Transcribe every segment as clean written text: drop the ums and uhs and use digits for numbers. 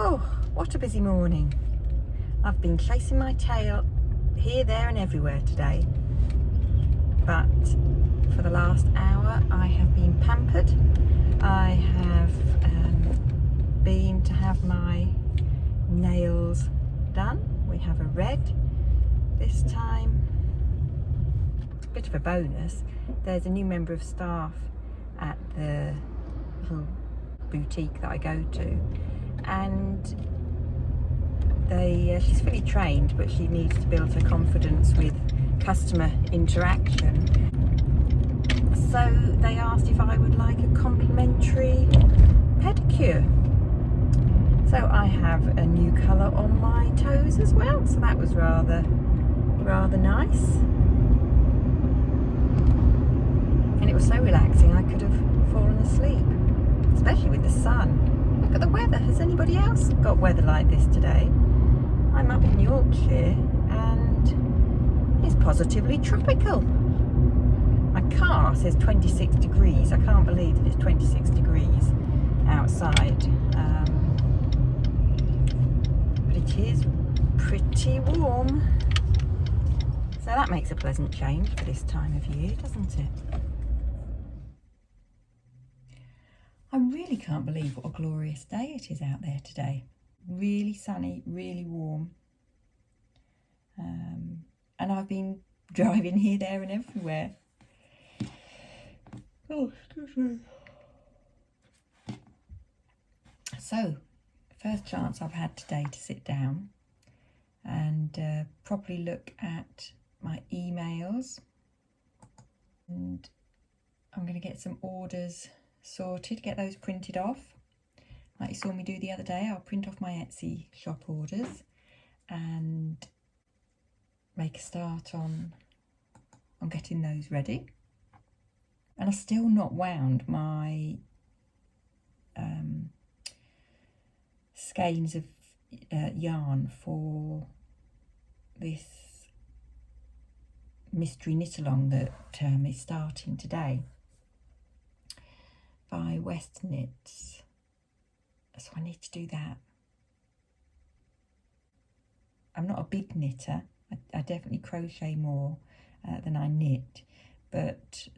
Oh, what a busy morning. I've been chasing my tail here, there and everywhere today. But for the last hour I have been pampered. I have been to have my nails done. We have a red this time. Bit of a bonus. There's a new member of staff at the little boutique that I go to, and she's fully trained, but she needs to build her confidence with customer interaction. So they asked if I would like a complimentary pedicure. So I have a new colour on my toes as well, so that was rather nice. And it was so relaxing I could have fallen asleep, especially with the sun. Look at the weather. Has anybody else got weather like this today? I'm up in Yorkshire and it's positively tropical. My car says 26 degrees. I can't believe that it's 26 degrees outside. But it is pretty warm. So that makes a pleasant change for this time of year, doesn't it? I really can't believe what a glorious day it is out there today. Really sunny, really warm. And I've been driving here, there and everywhere. Oh, excuse me. So, first chance I've had today to sit down and properly look at my emails. And I'm going to get some orders sorted, get those printed off. Like you saw me do the other day, I'll print off my Etsy shop orders and make a start on getting those ready. And I've still not wound my skeins of yarn for this mystery knit along that is starting today by West Knits. So I need to do that. I'm not a big knitter. I definitely crochet more than I knit, but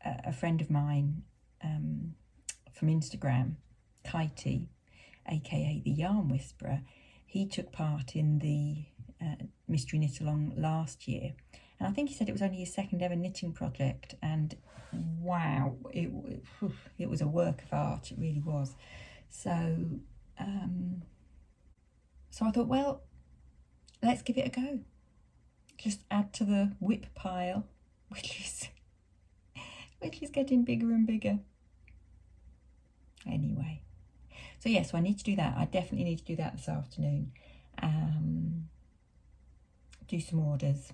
a friend of mine from Instagram, Kitey, aka the Yarn Whisperer, he took part in the mystery knit along last year, and I think he said it was only his second ever knitting project, and wow, it was a work of art. It really was. So so I thought, well, let's give it a go. Just add to the whip pile, which is getting bigger and bigger. Anyway, so yeah, so I need to do that. I definitely need to do that this afternoon. Do some orders.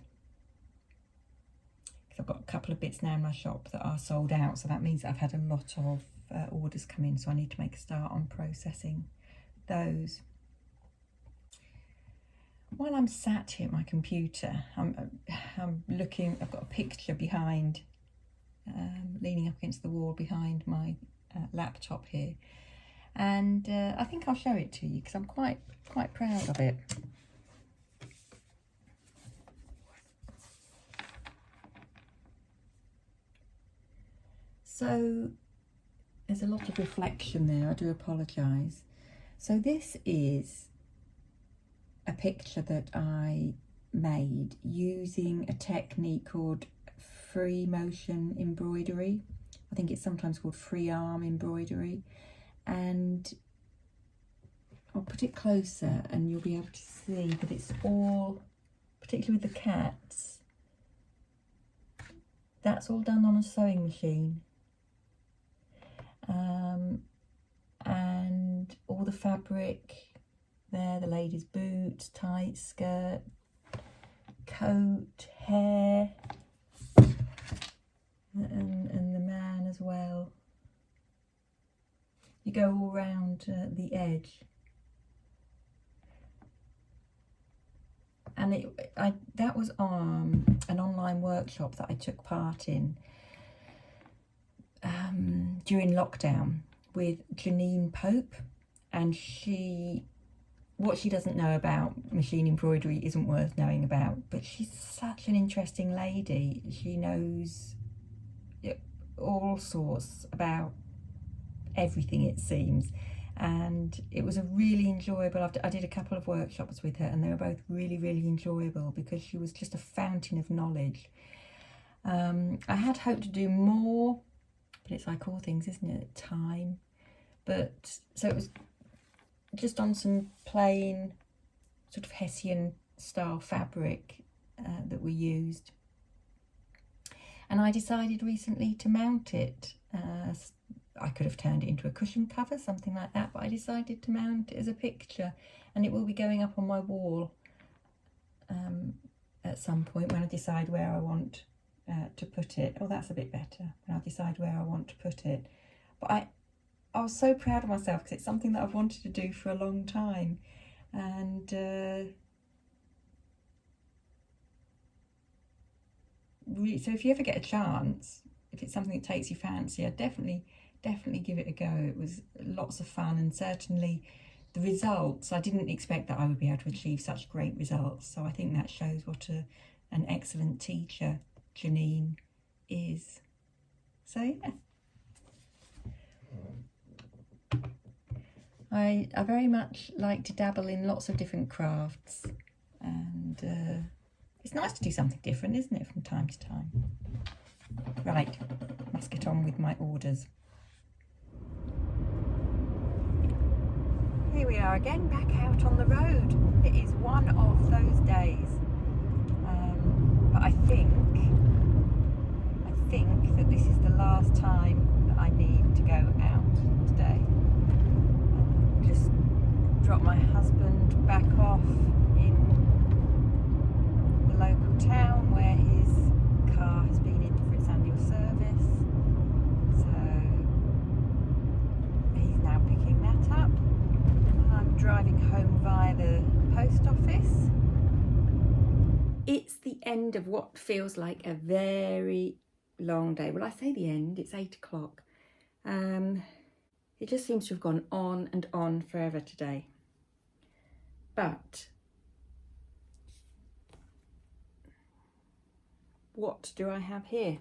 Because I've got a couple of bits now in my shop that are sold out, so that means that I've had a lot of orders come in, so I need to make a start on processing those. While I'm sat here at my computer, I'm looking. I've got a picture behind, leaning up against the wall behind my laptop here, and I think I'll show it to you because I'm quite proud of it. So there's a lot of reflection there. I do apologise. So this is a picture that I made using a technique called free motion embroidery. I think it's sometimes called free arm embroidery, and I'll put it closer and you'll be able to see that it's all, particularly with the cats, that's all done on a sewing machine. And all the fabric there, the lady's boots, tight skirt, coat, hair, and the man as well. You go all round the edge. And that was an online workshop that I took part in during lockdown with Janine Pope, and what she doesn't know about machine embroidery isn't worth knowing about, but she's such an interesting lady. She knows all sorts about everything, it seems, and it was a really enjoyable. I did a couple of workshops with her, and they were both really, really enjoyable because she was just a fountain of knowledge. I had hoped to do more, but it's like all things, isn't it? Time. But so it was just on some plain sort of Hessian style fabric that we used, and I decided recently to mount it. I could have turned it into a cushion cover, something like that, but I decided to mount it as a picture, and it will be going up on my wall at some point when I decide where I want to put it. Oh, that's a bit better. When I decide where I want to put it. But I was so proud of myself because it's something that I've wanted to do for a long time, and so if you ever get a chance, if it's something that takes your fancy, I'd definitely give it a go. It was lots of fun, and certainly the results, I didn't expect that I would be able to achieve such great results, so I think that shows what an excellent teacher Janine is. So yeah, I very much like to dabble in lots of different crafts, and it's nice to do something different, isn't it, from time to time. Right, must get on with my orders. Here we are again, back out on the road. It is one of those days, but I think that this is the last time that I need to go out today. Just drop my husband back off in the local town where his car has been in for its annual service. So he's now picking that up. I'm driving home via the post office. It's the end of what feels like a very long day. Well, I say the end, it's 8 o'clock. It just seems to have gone on and on forever today. But what do I have here?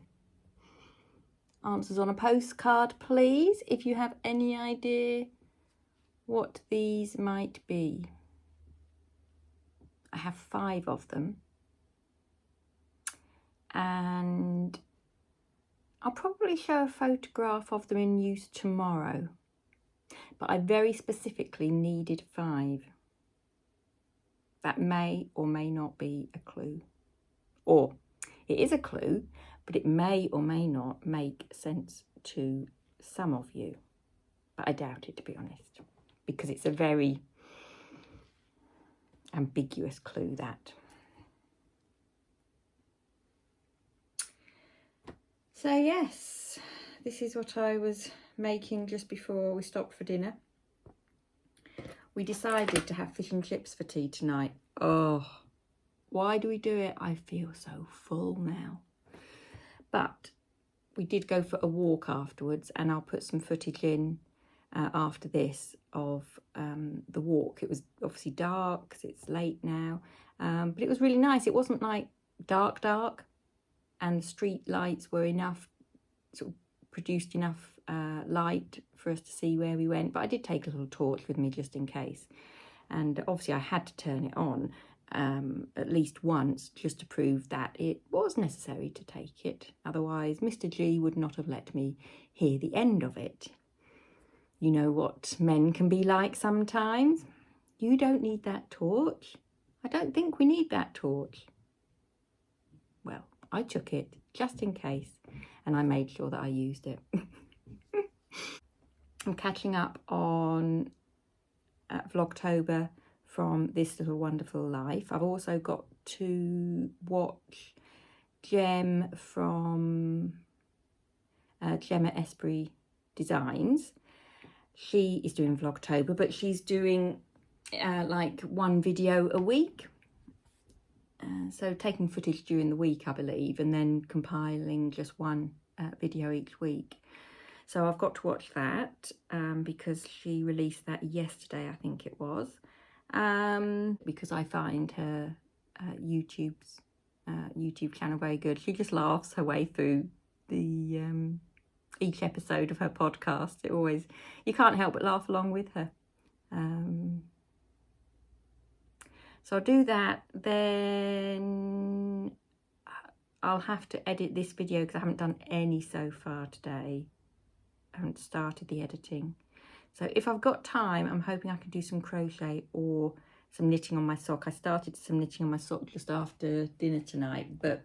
Answers on a postcard, please, if you have any idea what these might be. I have 5 of them, and I'll probably show a photograph of them in use tomorrow, but I very specifically needed 5. That may or may not be a clue, or it is a clue, but it may or may not make sense to some of you, but I doubt it, to be honest, because it's a very ambiguous clue, that. So yes, this is what I was making just before we stopped for dinner. We decided to have fish and chips for tea tonight. Oh, why do we do it? I feel so full now. But we did go for a walk afterwards, and I'll put some footage in after this of the walk. It was obviously dark because it's late now, but it was really nice. It wasn't like dark, and the street lights were enough, sort of produced enough light for us to see where we went. But I did take a little torch with me just in case, and obviously I had to turn it on at least once just to prove that it was necessary to take it. Otherwise Mr. G would not have let me hear the end of it. You know what men can be like sometimes. You don't need that torch. I don't think we need that torch. Well, I took it just in case, and I made sure that I used it. I'm catching up on Vlogtober from This Little Wonderful Life. I've also got to watch Gem from Gemma Esprit Designs. She is doing Vlogtober, but she's doing like 1 video a week. So taking footage during the week, I believe, and then compiling just 1 video each week. So I've got to watch that because she released that yesterday, I think it was. Because I find her YouTube channel very good. She just laughs her way through the each episode of her podcast. You can't help but laugh along with her. So I'll do that, then I'll have to edit this video because I haven't done any so far today. I haven't started the editing. So if I've got time, I'm hoping I can do some crochet or some knitting on my sock. I started some knitting on my sock just after dinner tonight, but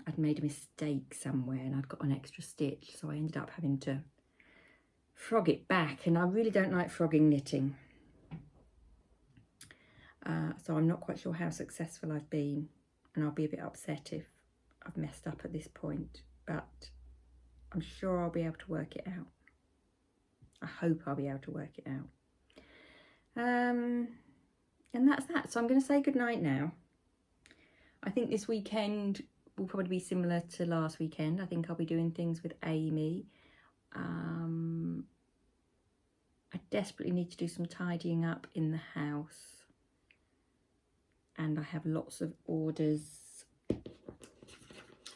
I'd made a mistake somewhere and I'd got an extra stitch, so I ended up having to frog it back, and I really don't like frogging knitting. So I'm not quite sure how successful I've been, and I'll be a bit upset if I've messed up at this point, but I'm sure I'll be able to work it out. I hope I'll be able to work it out. And that's that. So I'm going to say goodnight now. I think this weekend will probably be similar to last weekend. I think I'll be doing things with Amy. I desperately need to do some tidying up in the house. And I have lots of orders,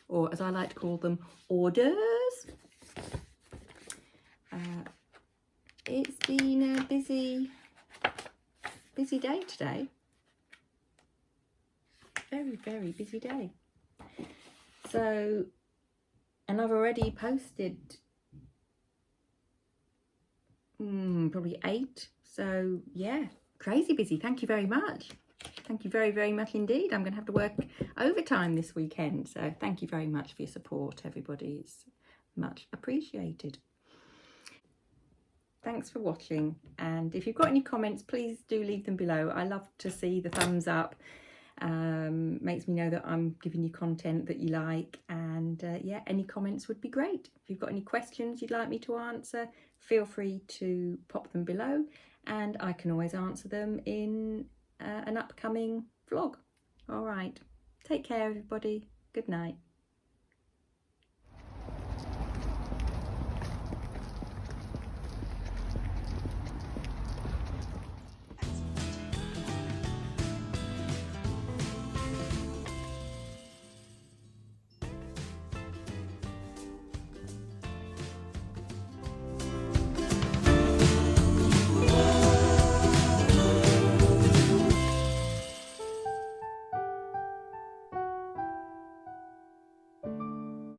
or as I like to call them, orders. It's been a busy day today. Very, very busy day. So, and I've already posted probably 8. So yeah, crazy busy. Thank you very much. Thank you very, very much indeed. I'm going to have to work overtime this weekend. So thank you very much for your support, everybody. It's much appreciated. Thanks for watching. And if you've got any comments, please do leave them below. I love to see the thumbs up. Makes me know that I'm giving you content that you like. And yeah, any comments would be great. If you've got any questions you'd like me to answer, feel free to pop them below. And I can always answer them in an upcoming vlog. All right, take care everybody. Good night.